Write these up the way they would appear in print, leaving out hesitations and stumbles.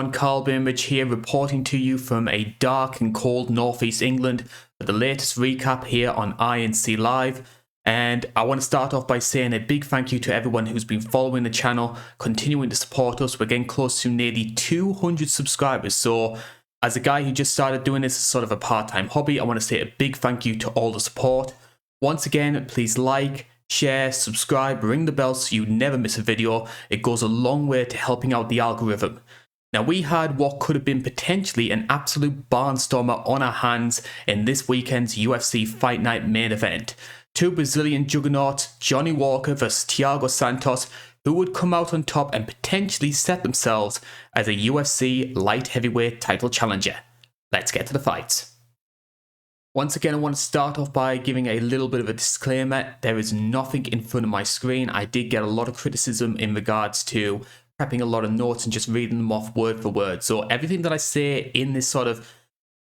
everyone, Carl Bainbridge here, reporting to you from a dark and cold northeast England for the latest recap here on INC Live. And I want to start off by saying a big thank you to everyone who's been following the channel, continuing to support us. We're getting close to nearly 200 subscribers, so as a guy who just started doing this as sort of a part-time hobby, I want to say a big thank you to all the support. Once again, please like, share, subscribe, ring the bell so you never miss a video. It goes a long way to helping out the algorithm. Now, we had what could have been potentially an absolute barnstormer on our hands in this weekend's UFC Fight Night main event. Two Brazilian juggernauts, Johnny Walker vs Thiago Santos, who would come out on top and potentially set themselves as a UFC light heavyweight title challenger. Let's get to the fights. Once again, I want to start off by giving a little bit of a disclaimer. There is nothing in front of my screen. I did get a lot of criticism in regards to prepping a lot of notes and just reading them off word for word. So everything that I say in this sort of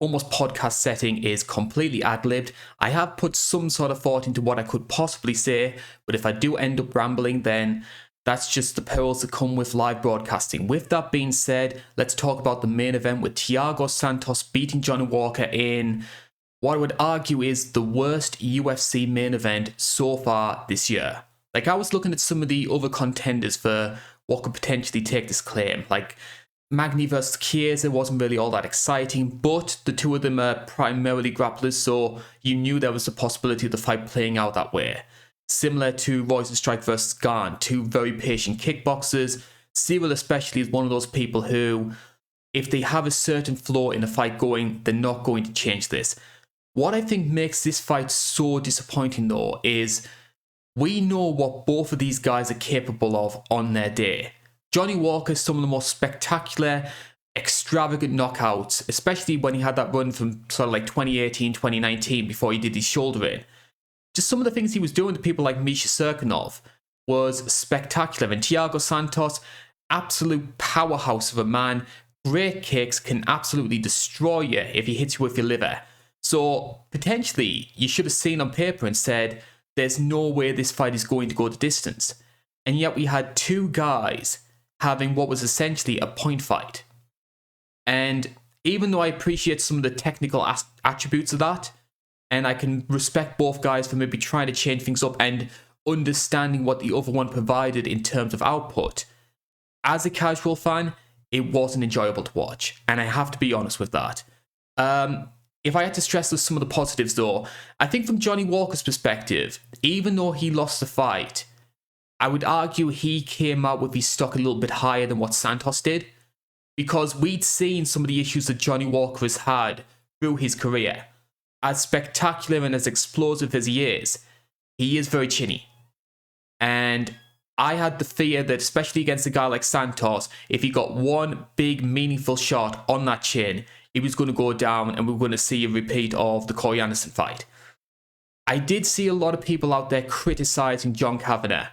almost podcast setting is completely ad-libbed. I have put some sort of thought into what I could possibly say, but if I do end up rambling, then that's just the perils that come with live broadcasting. With that being said, let's talk about the main event with Thiago Santos beating Johnny Walker in what I would argue is the worst UFC main event so far this year. Like, I was looking at some of the other contenders for what could potentially take this claim. Like, Magny versus Chiesa wasn't really all that exciting, but the two of them are primarily grapplers, so you knew there was a possibility of the fight playing out that way. Similar to Royce versus Garn, two very patient kickboxers. Cyril especially is one of those people who, if they have a certain flaw in a fight going, they're not going to change this. What I think makes this fight so disappointing though is we know what both of these guys are capable of on their day. Johnny Walker is some of the most spectacular, extravagant knockouts, especially when he had that run from sort of like 2018, 2019 before he did his shoulder in. Just some of the things he was doing to people like Misha Serkinov was spectacular. And Thiago Santos, absolute powerhouse of a man, great kicks, can absolutely destroy you if he hits you with your liver. So potentially you should have seen on paper and said, there's no way this fight is going to go the distance. And yet we had two guys having what was essentially a point fight. And even though I appreciate some of the technical attributes of that, and I can respect both guys for maybe trying to change things up and understanding what the other one provided in terms of output, as a casual fan, it wasn't enjoyable to watch. And I have to be honest with that. If I had to stress some of the positives though, I think from Johnny Walker's perspective, even though he lost the fight, I would argue he came out with his stock a little bit higher than what Santos did, because we'd seen some of the issues that Johnny Walker has had through his career. As spectacular and as explosive as he is very chinny. And I had the fear that, especially against a guy like Santos, if he got one big meaningful shot on that chin, he was going to go down and we were going to see a repeat of the Corey Anderson fight. I did see a lot of people out there criticising John Kavanagh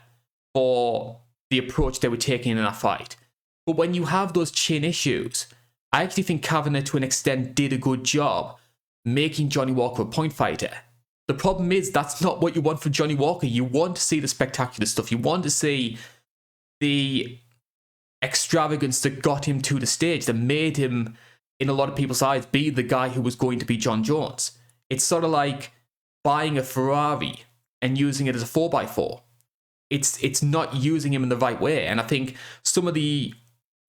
for the approach they were taking in that fight. But when you have those chin issues, I actually think Kavanagh to an extent did a good job making Johnny Walker a point fighter. The problem is that's not what you want from Johnny Walker. You want to see the spectacular stuff. You want to see the extravagance that got him to the stage, that made him, in a lot of people's eyes, be the guy who was going to be John Jones. It's sort of like buying a Ferrari and using it as a 4x4. It's not using him in the right way. And I think some of the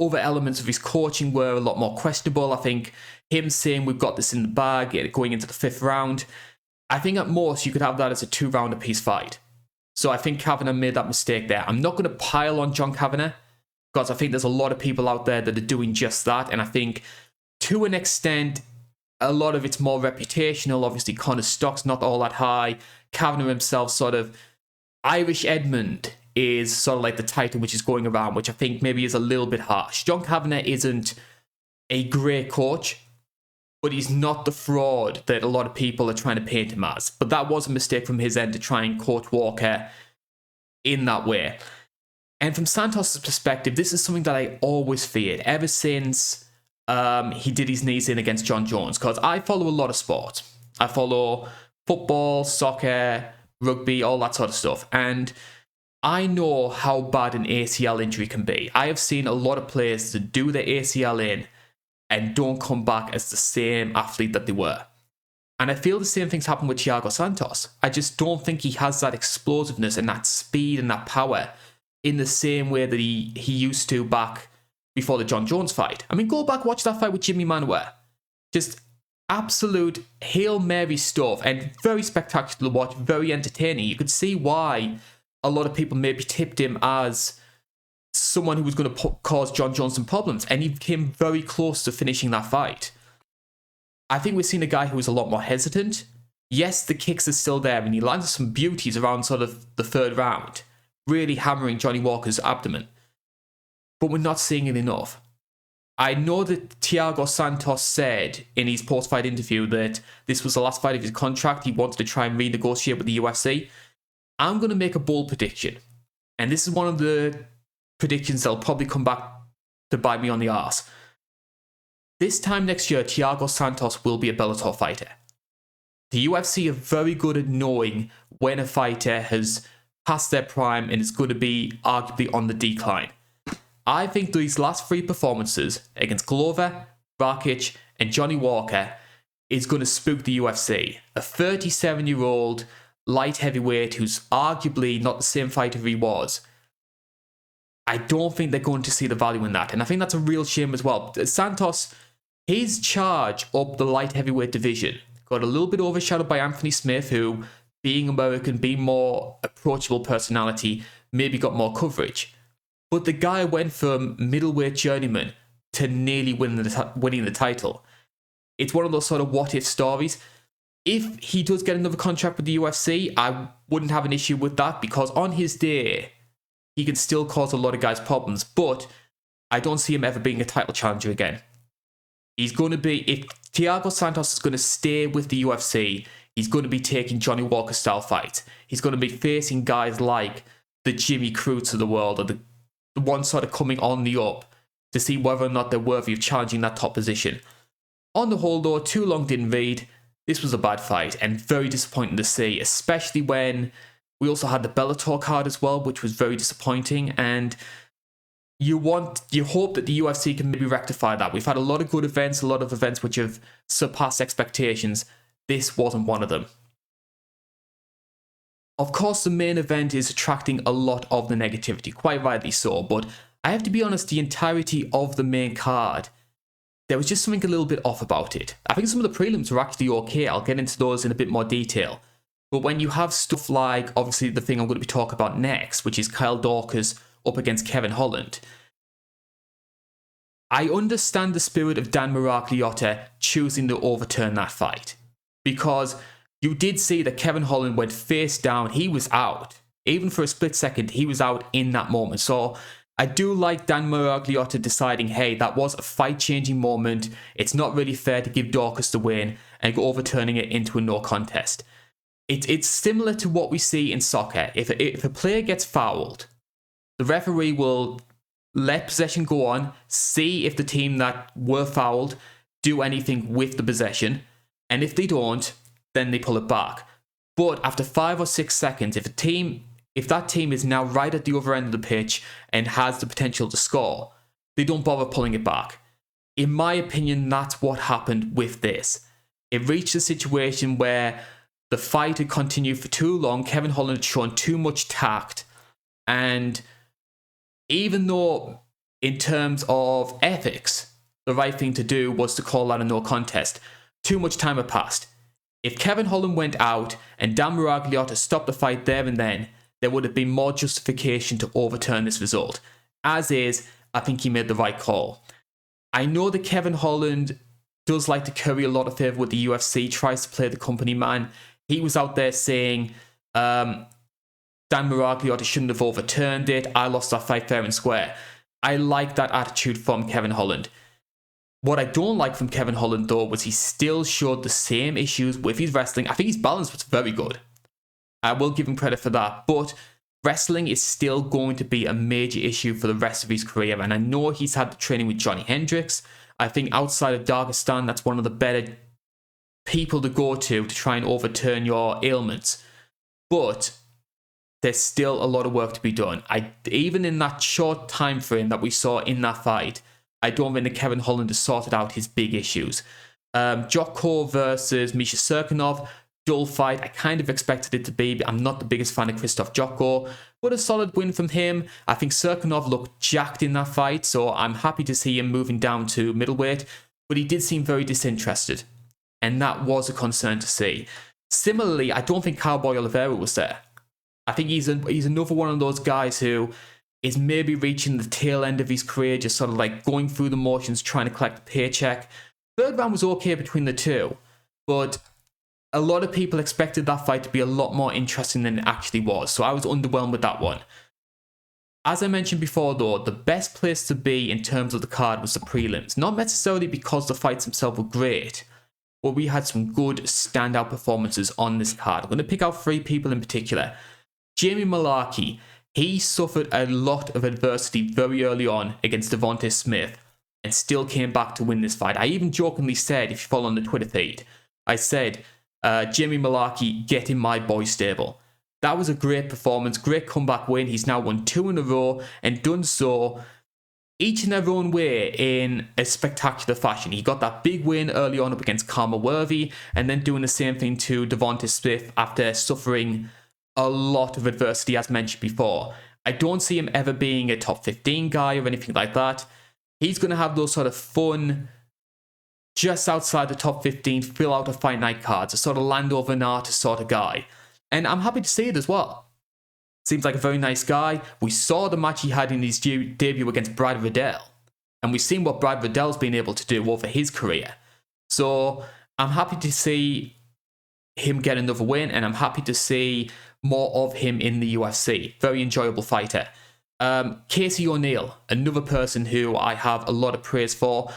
other elements of his coaching were a lot more questionable. I think him saying we've got this in the bag going into the 5th round, I think at most you could have that as a 2-round apiece fight. So I think Kavanagh made that mistake there. I'm not going to pile on John Kavanagh because I think there's a lot of people out there that are doing just that. And I think to an extent, a lot of it's more reputational. Obviously, Connor's stock's not all that high. Kavanagh himself sort of, Irish Edmund is sort of like the title which is going around, which I think maybe is a little bit harsh. John Kavanagh isn't a great coach, but he's not the fraud that a lot of people are trying to paint him as. But that was a mistake from his end to try and coach Walker in that way. And from Santos' perspective, this is something that I always feared ever since he did his knees in against John Jones, because I follow a lot of sports. I follow football, soccer, rugby, all that sort of stuff. And I know how bad an ACL injury can be. I have seen a lot of players that do their ACL in and don't come back as the same athlete that they were. And I feel the same things happen with Thiago Santos. I just don't think he has that explosiveness and that speed and that power in the same way that he used to back before the John Jones fight. I mean, go back, watch that fight with Jimmy Manuwa. Just absolute Hail Mary stuff and very spectacular to watch, very entertaining. You could see why a lot of people maybe tipped him as someone who was going to cause John Jones some problems, and he came very close to finishing that fight. I think we've seen a guy who is a lot more hesitant. Yes, the kicks are still there, and he landed some beauties around sort of the third round, really hammering Johnny Walker's abdomen. But we're not seeing it enough. I know that Thiago Santos said in his post-fight interview that this was the last fight of his contract. He wanted to try and renegotiate with the UFC. I'm going to make a bold prediction. And this is one of the predictions that'll probably come back to bite me on the arse. This time next year, Thiago Santos will be a Bellator fighter. The UFC are very good at knowing when a fighter has passed their prime and is going to be arguably on the decline. I think these last three performances against Glover, Rakic, and Johnny Walker is going to spook the UFC. A 37-year-old light heavyweight who's arguably not the same fighter he was. I don't think they're going to see the value in that, and I think that's a real shame as well. Santos, his charge up the light heavyweight division got a little bit overshadowed by Anthony Smith, who, being American, being more approachable personality, maybe got more coverage. But the guy went from middleweight journeyman to nearly winning the title. It's one of those sort of what-if stories. If he does get another contract with the UFC, I wouldn't have an issue with that, because on his day, he can still cause a lot of guys problems, but I don't see him ever being a title challenger again. He's going to be, if Thiago Santos is going to stay with the UFC, he's going to be taking Johnny Walker style fights. He's going to be facing guys like the Jimmy Crutes of the world, or the ones sort of coming on the up, to see whether or not they're worthy of challenging that top position. On the whole though, too long didn't read. This was a bad fight and very disappointing to see, especially when we also had the Bellator card as well, which was very disappointing, and you hope that the UFC can maybe rectify that. We've had a lot of good events, a lot of events which have surpassed expectations. This wasn't one of them. Of course, the main event is attracting a lot of the negativity, quite rightly so, but I have to be honest, the entirety of the main card, there was just something a little bit off about it. I think some of the prelims were actually okay. I'll get into those in a bit more detail. But when you have stuff like, obviously, the thing I'm going to be talking about next, which is Kyle Daukaus up against Kevin Holland, I understand the spirit of Dan Miragliotta choosing to overturn that fight, because you did see that Kevin Holland went face down. He was out. Even for a split second, he was out in that moment. So I do like Dan Miragliotta deciding, hey, that was a fight-changing moment. It's not really fair to give Daukaus the win and overturning it into a no contest. It's similar to what we see in soccer. If a player gets fouled, the referee will let possession go on, see if the team that were fouled do anything with the possession, and if they don't, then they pull it back. But after 5 or 6 seconds, if that team is now right at the other end of the pitch and has the potential to score, they don't bother pulling it back. In my opinion, that's what happened with this. It reached a situation where the fight had continued for too long. Kevin Holland had shown too much tact, and even though in terms of ethics, the right thing to do was to call that a no contest, too much time had passed. If Kevin Holland went out and Dan Miragliotta stopped the fight there and then, there would have been more justification to overturn this result. As is, I think he made the right call. I know that Kevin Holland does like to curry a lot of favour with the UFC, tries to play the company man. He was out there saying, Dan Miragliotta shouldn't have overturned it. I lost that fight fair and square. I like that attitude from Kevin Holland. What I don't like from Kevin Holland, though, was he still showed the same issues with his wrestling. I think his balance was very good. I will give him credit for that. But wrestling is still going to be a major issue for the rest of his career. And I know he's had the training with Johnny Hendricks. I think outside of Dagestan, that's one of the better people to go to try and overturn your ailments. But there's still a lot of work to be done. Even in that short time frame that we saw in that fight, I don't think that Kevin Holland has sorted out his big issues. Jocko versus Misha Serkinov, dull fight. I kind of expected it to be, but I'm not the biggest fan of Krzysztof Jocko. But a solid win from him. I think Serkinov looked jacked in that fight, so I'm happy to see him moving down to middleweight. But he did seem very disinterested, and that was a concern to see. Similarly, I don't think Cowboy Oliveira was there. I think he's another one of those guys who is maybe reaching the tail end of his career, just sort of like going through the motions, trying to collect a paycheck. Third round was okay between the two, but a lot of people expected that fight to be a lot more interesting than it actually was, so I was underwhelmed with that one. As I mentioned before though, the best place to be in terms of the card was the prelims. Not necessarily because the fights themselves were great, but we had some good standout performances on this card. I'm going to pick out 3 people in particular. Jamie Mullarkey, he suffered a lot of adversity very early on against Devontae Smith and still came back to win this fight. I even jokingly said, if you follow on the Twitter feed, I said, Jamie Mullarkey, get in my boy stable. That was a great performance, great comeback win. He's now won 2 in a row and done so each in their own way in a spectacular fashion. He got that big win early on up against Karma Worthy and then doing the same thing to Devontae Smith after suffering a lot of adversity, as mentioned before. I don't see him ever being a top 15 guy or anything like that. He's going to have those sort of fun, just outside the top 15, fill out of fight night cards, a sort of Lando Venata sort of guy. And I'm happy to see it as well. Seems like a very nice guy. We saw the match he had in his debut against Brad Riddell. And we've seen what Brad Riddell's been able to do over his career. So I'm happy to see him get another win, and I'm happy to see more of him in the UFC. Very enjoyable fighter. Casey O Neill, another person who I have a lot of praise for.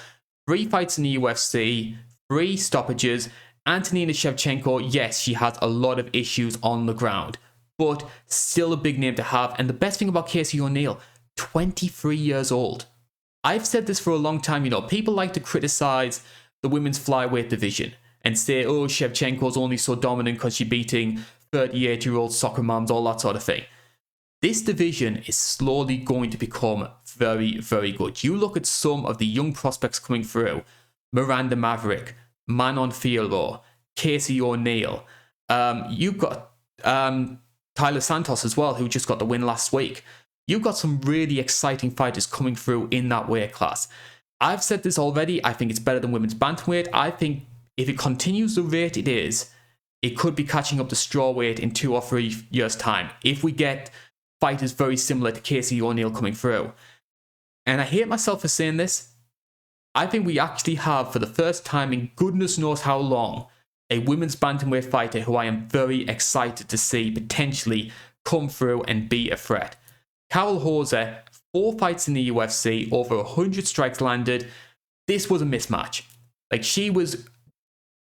3 fights in the UFC, 3 stoppages. Antonina Shevchenko, yes, she has a lot of issues on the ground, but still a big name to have. And the best thing about Casey O Neill, 23 years old. I've said this for a long time, people like to criticize the women's flyweight division and say, oh, Shevchenko's only so dominant because she's beating 38-year-old soccer moms, all that sort of thing. This division is slowly going to become very, very good. You look at some of the young prospects coming through. Miranda Maverick, Manon Fiorot, Casey O Neill. You've got Tyler Santos as well, who just got the win last week. You've got some really exciting fighters coming through in that weight class. I've said this already. I think it's better than women's bantamweight. I think if it continues the rate it is, it could be catching up to strawweight in 2 or 3 years' time if we get fighters very similar to Casey O Neill coming through. And I hate myself for saying this. I think we actually have, for the first time in goodness knows how long, a women's bantamweight fighter who I am very excited to see potentially come through and be a threat. Carol Hoser, 4 fights in the UFC, over 100 strikes landed. This was a mismatch. Like, she was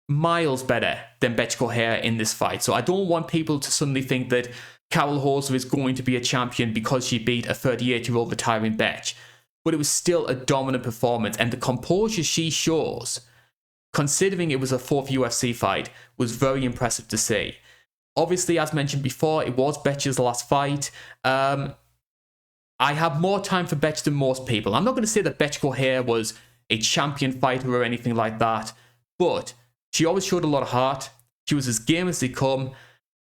miles better than Bethe Correia in this fight. So I don't want people to suddenly think that Carol Hoser is going to be a champion because she beat a 38-year-old retiring Bethe. But it was still a dominant performance, and the composure she shows, considering it was a 4th UFC fight, was very impressive to see. Obviously, as mentioned before, it was Bethe's last fight. I have more time for Bethe than most people. I'm not going to say that Bethe Correia was a champion fighter or anything like that, but she always showed a lot of heart. She was as game as they come.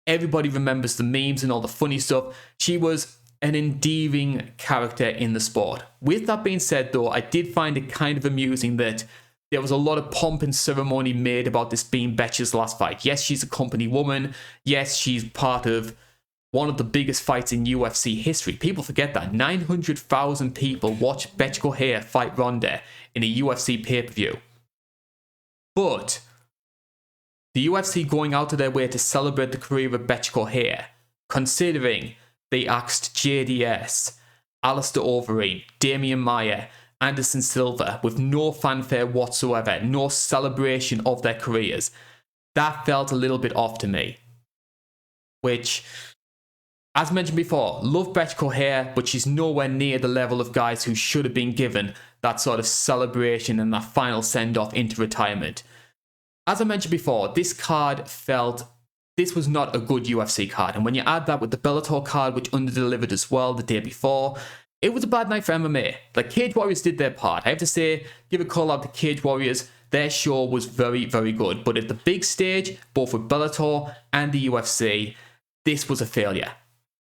Everybody remembers the memes and all the funny stuff. She was an endearing character in the sport. With that being said, though, I did find it kind of amusing that there was a lot of pomp and ceremony made about this being Bethe's last fight. Yes, she's a company woman. Yes, she's part of one of the biggest fights in UFC history. People forget that. 900,000 people watched Bethe Correia fight Ronda in a UFC pay-per-view. But the UFC going out of their way to celebrate the career of Bethe Correia, considering they axed JDS, Alistair Overeem, Damian Maia, Anderson Silva with no fanfare whatsoever, no celebration of their careers. That felt a little bit off to me. Which, as mentioned before, love Bethe Correia, but she's nowhere near the level of guys who should have been given that sort of celebration and that final send-off into retirement. As I mentioned before, this card felt this was not a good UFC card. And when you add that with the Bellator card, which underdelivered as well the day before, it was a bad night for MMA. Like, Cage Warriors did their part. I have to say, give a call out to Cage Warriors. Their show was very, very good. But at the big stage, both with Bellator and the UFC, this was a failure.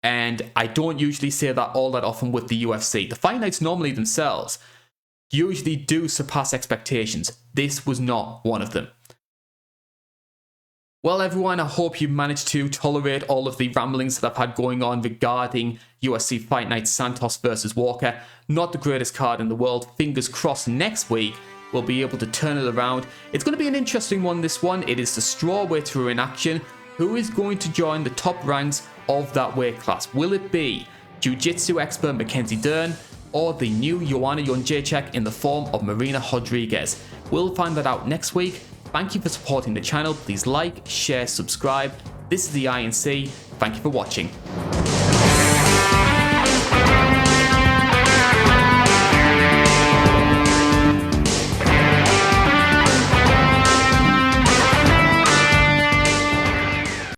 And I don't usually say that all that often with the UFC. The fight nights normally themselves usually do surpass expectations. This was not one of them. Well, everyone, I hope you managed to tolerate all of the ramblings that I've had going on regarding UFC Fight Night Santos versus Walker. Not the greatest card in the world. Fingers crossed next week we'll be able to turn it around. It's going to be an interesting one, this one. It is the strawweight who are in action. Who is going to join the top ranks of that weight class? Will it be jiu-jitsu expert Mackenzie Dern or the new Joanna Jędrzejczyk in the form of Marina Rodriguez? We'll find that out next week. Thank you for supporting the channel. Please like, share, subscribe. This is the INC. Thank you for watching.